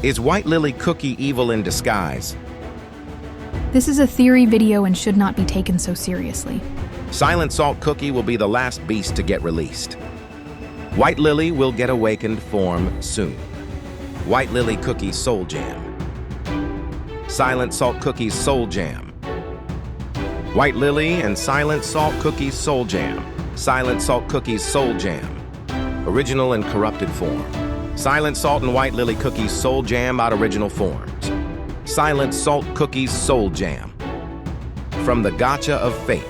Is White Lily Cookie evil in disguise? This is a theory video and should not be taken so seriously. Silent Salt Cookie will be the last beast to get released. White Lily will get awakened form soon. White Lily Cookie Soul Jam. Silent Salt Cookie's Soul Jam. White Lily and Silent Salt Cookie's Soul Jam. Silent Salt Cookie's Soul Jam. Original and corrupted form. Silent Salt and White Lily Cookies Soul Jam out original forms. Silent Salt Cookies Soul Jam. From the Gacha of Fate.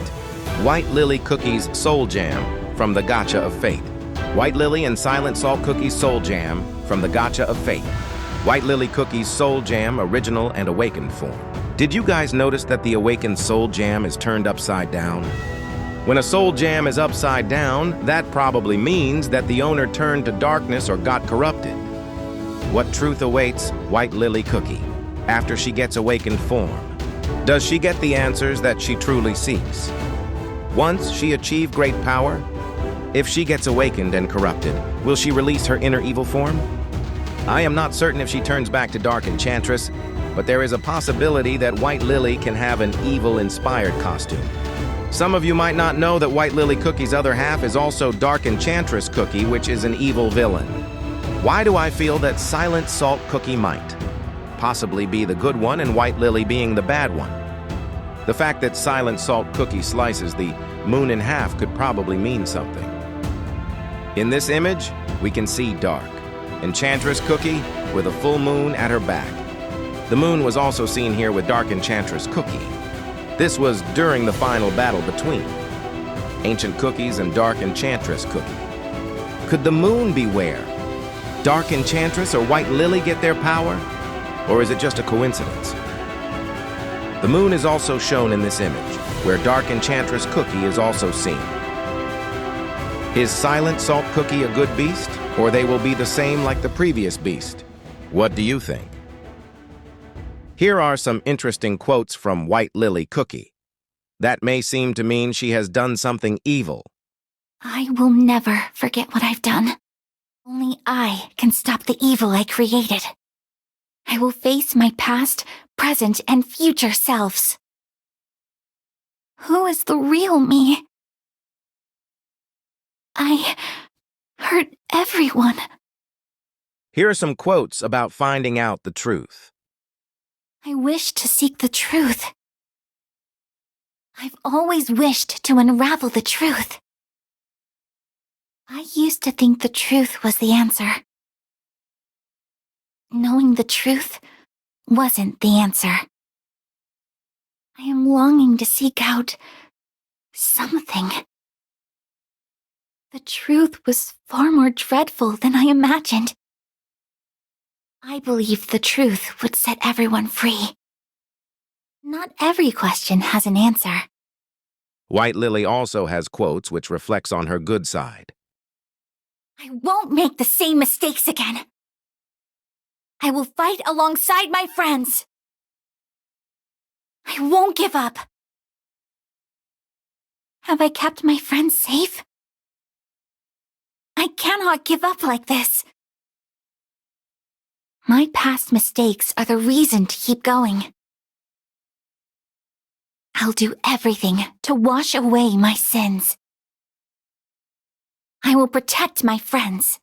White Lily Cookies Soul Jam from the Gacha of Fate. White Lily and Silent Salt Cookies Soul Jam from the Gacha of Fate. White Lily Cookies Soul Jam original and awakened form. Did you guys notice that the awakened Soul Jam is turned upside down? When a Soul Jam is upside down, that probably means that the owner turned to darkness or got corrupted. What truth awaits White Lily Cookie after she gets awakened form? Does she get the answers that she truly seeks? Once she achieved great power, if she gets awakened and corrupted, will she release her inner evil form? I am not certain if she turns back to Dark Enchantress, but there is a possibility that White Lily can have an evil-inspired costume. Some of you might not know that White Lily Cookie's other half is also Dark Enchantress Cookie, which is an evil villain. Why do I feel that Silent Salt Cookie might possibly be the good one and White Lily being the bad one? The fact that Silent Salt Cookie slices the moon in half could probably mean something. In this image, we can see Dark Enchantress Cookie with a full moon at her back. The moon was also seen here with Dark Enchantress Cookie. This was during the final battle between Ancient Cookies and Dark Enchantress Cookie. Could the moon be where Dark Enchantress or White Lily get their power? Or is it just a coincidence? The moon is also shown in this image, where Dark Enchantress Cookie is also seen. Is Silent Salt Cookie a good beast, or they will be the same like the previous beast? What do you think? Here are some interesting quotes from White Lily Cookie. That may seem to mean she has done something evil. I will never forget what I've done. Only I can stop the evil I created. I will face my past, present, and future selves. Who is the real me? I hurt everyone. Here are some quotes about finding out the truth. I wish to seek the truth. I've always wished to unravel the truth. I used to think the truth was the answer. Knowing the truth wasn't the answer. I am longing to seek out something. The truth was far more dreadful than I imagined. I believed the truth would set everyone free. Not every question has an answer. White Lily also has quotes which reflects on her good side. I won't make the same mistakes again. I will fight alongside my friends. I won't give up. Have I kept my friends safe? I cannot give up like this. My past mistakes are the reason to keep going. I'll do everything to wash away my sins. I will protect my friends.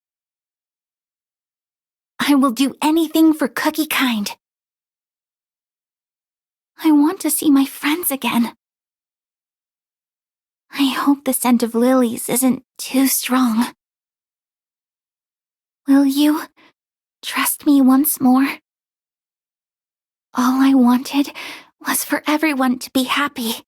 I will do anything for Cookie Kind. I want to see my friends again. I hope the scent of lilies isn't too strong. Will you trust me once more? All I wanted was for everyone to be happy.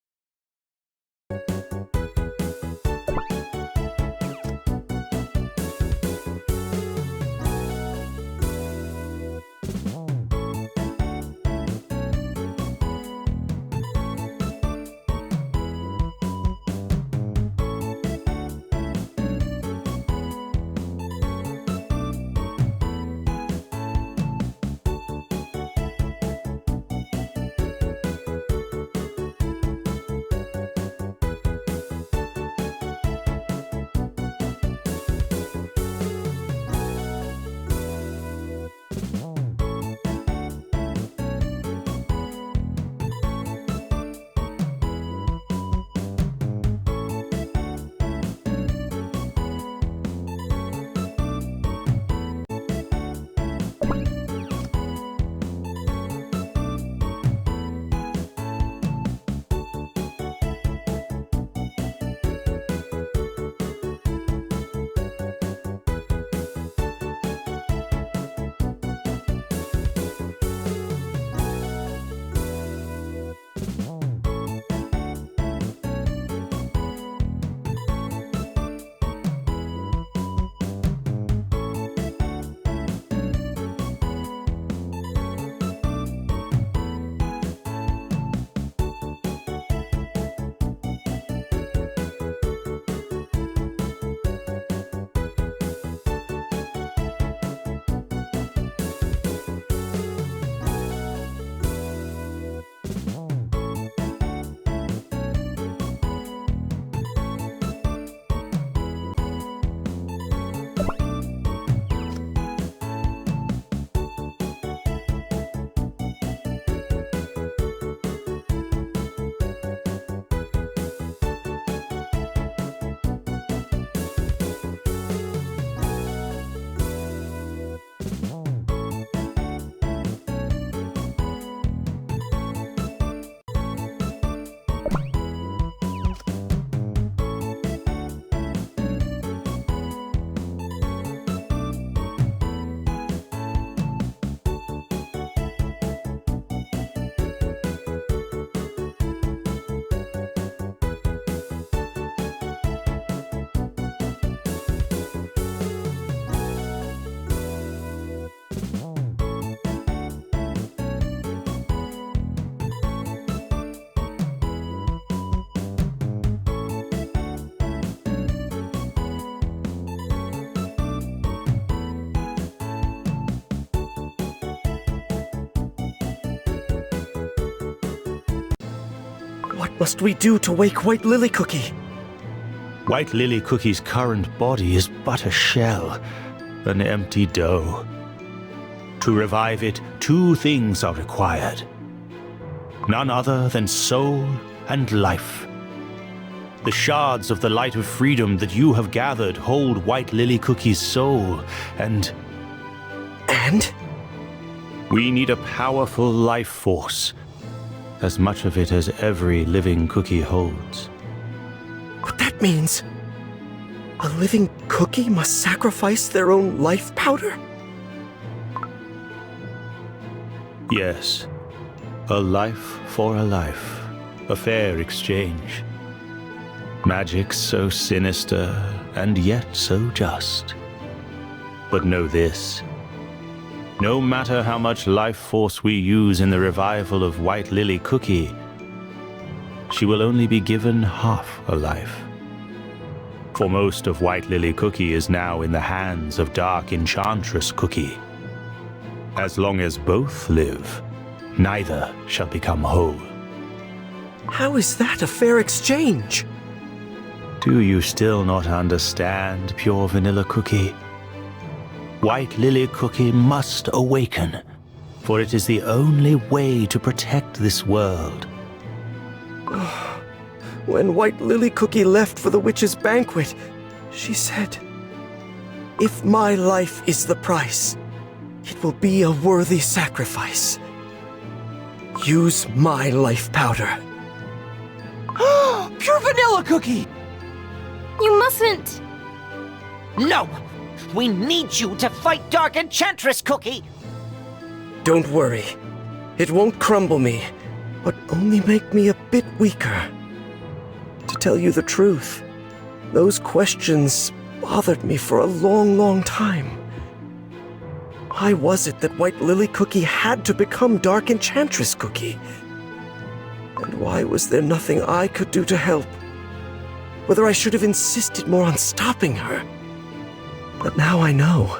What must we do to wake White Lily Cookie? White Lily Cookie's current body is but a shell, an empty dough. To revive it, two things are required. None other than soul and life. The shards of the light of freedom that you have gathered hold White Lily Cookie's soul, and... And? We need a powerful life force, as much of it as every living cookie holds. But that means a living cookie must sacrifice their own life powder? Yes, a life for a life, a fair exchange. Magic so sinister and yet so just. But know this. No matter how much life force we use in the revival of White Lily Cookie, she will only be given half a life. For most of White Lily Cookie is now in the hands of Dark Enchantress Cookie. As long as both live, neither shall become whole. How is that a fair exchange? Do you still not understand, Pure Vanilla Cookie? White Lily Cookie must awaken, for it is the only way to protect this world. When White Lily Cookie left for the witch's banquet, she said, "If my life is the price, it will be a worthy sacrifice. Use my life powder." Pure Vanilla Cookie! You mustn't! No! We need you to fight Dark Enchantress Cookie! Don't worry. It won't crumble me, but only make me a bit weaker. To tell you the truth, those questions bothered me for a long, long time. Why was it that White Lily Cookie had to become Dark Enchantress Cookie? And why was there nothing I could do to help? Whether I should have insisted more on stopping her. But now I know.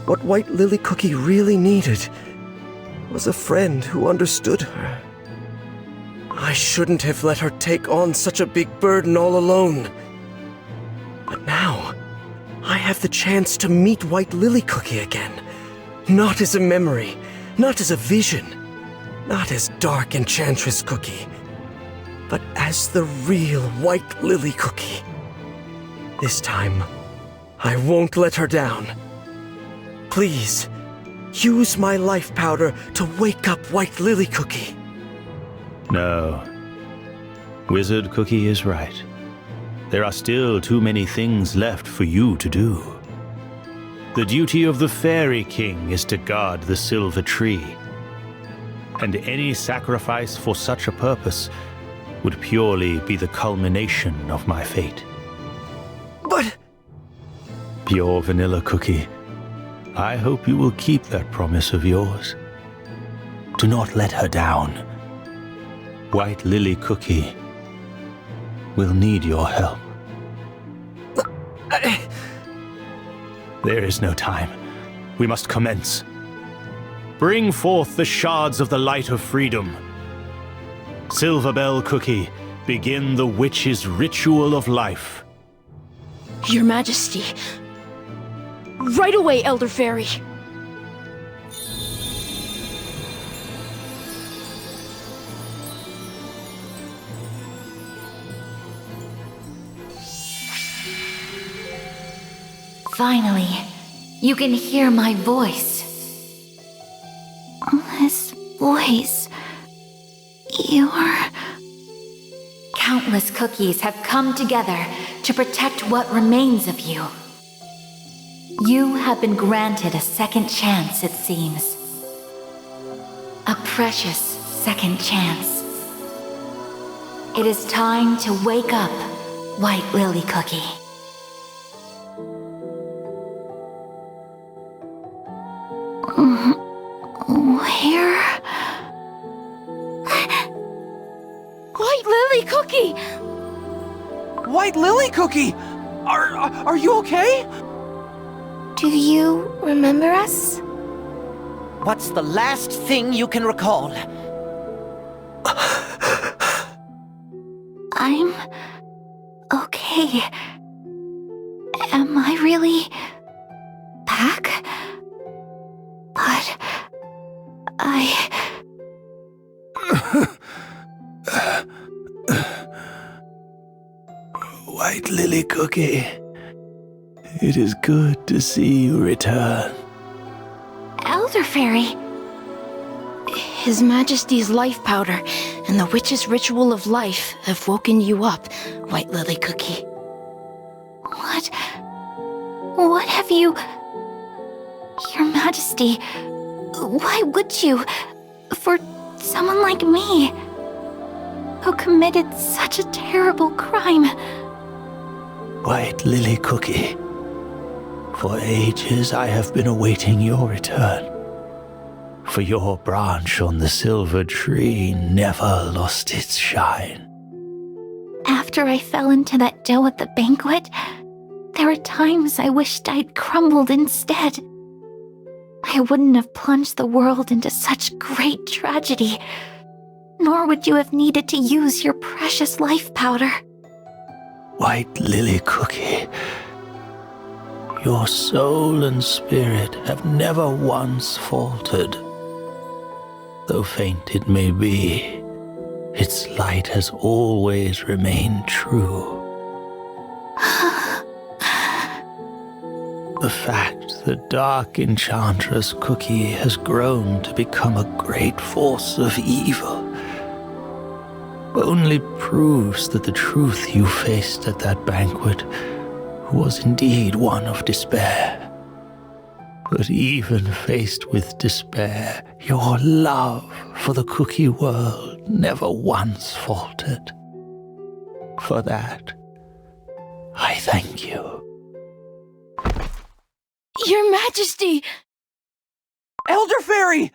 What White Lily Cookie really needed was a friend who understood her. I shouldn't have let her take on such a big burden all alone. But now, I have the chance to meet White Lily Cookie again. Not as a memory, not as a vision, not as Dark Enchantress Cookie, but as the real White Lily Cookie. This time, I won't let her down. Please, use my life powder to wake up White Lily Cookie. No. Wizard Cookie is right. There are still too many things left for you to do. The duty of the Fairy King is to guard the Silver Tree. And any sacrifice for such a purpose would purely be the culmination of my fate. But... Pure Vanilla Cookie, I hope you will keep that promise of yours. Do not let her down. White Lily Cookie will need your help. There is no time. We must commence. Bring forth the shards of the light of freedom. Silverbell Cookie, begin the witch's ritual of life. Your Majesty. Right away, Elder Fairy. Finally, you can hear my voice. This voice... Your... Countless cookies have come together to protect what remains of you. You have been granted a second chance, it seems. A precious second chance. It is time to wake up, White Lily Cookie. Where? White Lily Cookie! White Lily Cookie! Are you okay? Do you remember us? What's the last thing you can recall? Hey, am I really back? But White Lily Cookie, it is good to see you return. Elder Fairy. His Majesty's life powder and the witch's ritual of life have woken you up, White Lily Cookie. What have you... Your Majesty, why would you? For someone like me, who committed such a terrible crime. White Lily Cookie, for ages I have been awaiting your return. For your branch on the silver tree never lost its shine. After I fell into that dough at the banquet, there were times I wished I'd crumbled instead. I wouldn't have plunged the world into such great tragedy, nor would you have needed to use your precious life powder. White Lily Cookie, your soul and spirit have never once faltered. Though faint it may be, its light has always remained true. The fact that Dark Enchantress Cookie has grown to become a great force of evil only proves that the truth you faced at that banquet was indeed one of despair. But even faced with despair, your love for the cookie world never once faltered. For that, I thank you. Your Majesty! Elder Fairy!